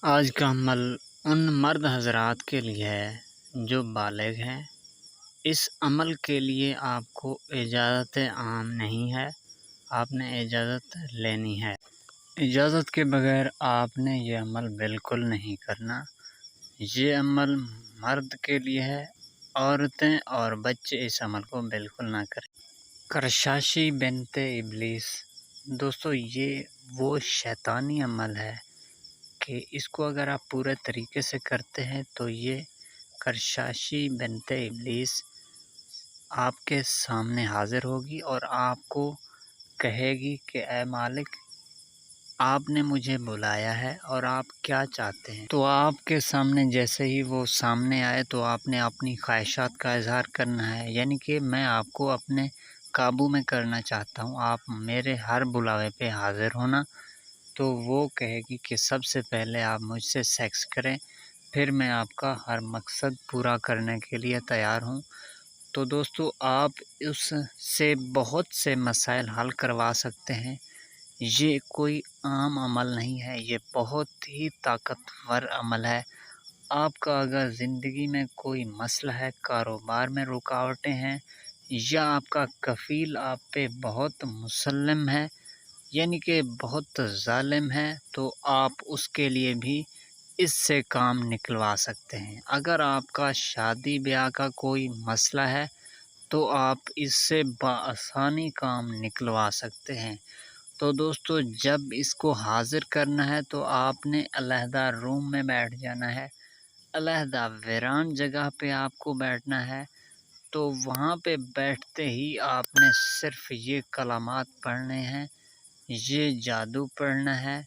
آج کا عمل ان مرد حضرات کے لیے ہے جو بالغ ہیں۔ اس عمل کے لیے آپ کو اجازت عام نہیں ہے، آپ نے اجازت لینی ہے۔ اجازت کے بغیر آپ نے یہ عمل بالکل نہیں کرنا۔ یہ عمل مرد کے لیے ہے، عورتیں اور بچے اس عمل کو بالکل نہ کریں۔ کرشاشی بنت ابلیس، دوستو یہ وہ شیطانی عمل ہے کہ اس کو اگر آپ پورے طریقے سے کرتے ہیں تو یہ کرشاشی بنت ابلیس آپ کے سامنے حاضر ہوگی اور آپ کو کہے گی کہ اے مالک، آپ نے مجھے بلایا ہے اور آپ کیا چاہتے ہیں؟ تو آپ کے سامنے جیسے ہی وہ سامنے آئے تو آپ نے اپنی خواہشات کا اظہار کرنا ہے، یعنی کہ میں آپ کو اپنے قابو میں کرنا چاہتا ہوں، آپ میرے ہر بلاوے پہ حاضر ہونا۔ تو وہ کہے گی کہ سب سے پہلے آپ مجھ سے سیکس کریں، پھر میں آپ کا ہر مقصد پورا کرنے کے لیے تیار ہوں۔ تو دوستو آپ اس سے بہت سے مسائل حل کروا سکتے ہیں۔ یہ کوئی عام عمل نہیں ہے، یہ بہت ہی طاقتور عمل ہے۔ آپ کا اگر زندگی میں کوئی مسئلہ ہے، کاروبار میں رکاوٹیں ہیں، یا آپ کا کفیل آپ پہ بہت مسلم ہے، یعنی کہ بہت ظالم ہے، تو آپ اس کے لیے بھی اس سے کام نکلوا سکتے ہیں۔ اگر آپ کا شادی بیاہ کا کوئی مسئلہ ہے تو آپ اس سے بآسانی کام نکلوا سکتے ہیں۔ تو دوستو جب اس کو حاضر کرنا ہے تو آپ نے علیحدہ روم میں بیٹھ جانا ہے، علیحدہ ویران جگہ پہ آپ کو بیٹھنا ہے۔ تو وہاں پہ بیٹھتے ہی آپ نے صرف یہ کلمات پڑھنے ہیں، یہ جادو پڑھنا ہے،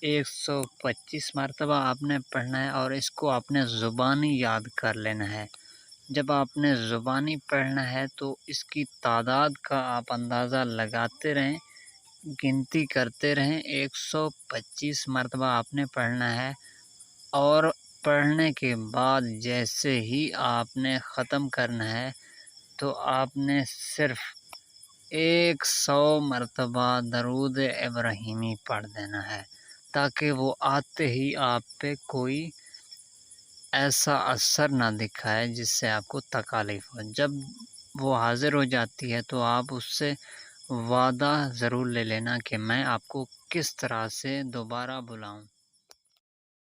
125 مرتبہ آپ نے پڑھنا ہے اور اس کو آپ نے زبانی یاد کر لینا ہے۔ جب آپ نے زبانی پڑھنا ہے تو اس کی تعداد کا آپ اندازہ لگاتے رہیں، گنتی کرتے رہیں، 125 مرتبہ آپ نے پڑھنا ہے، اور پڑھنے کے بعد جیسے ہی آپ نے ختم کرنا ہے تو آپ نے صرف 100 مرتبہ درود ابراہیمی پڑھ دینا ہے، تاکہ وہ آتے ہی آپ پہ کوئی ایسا اثر نہ دکھائے جس سے آپ کو تکالیف ہو۔ جب وہ حاضر ہو جاتی ہے تو آپ اس سے وعدہ ضرور لے لینا کہ میں آپ کو کس طرح سے دوبارہ بلاؤں۔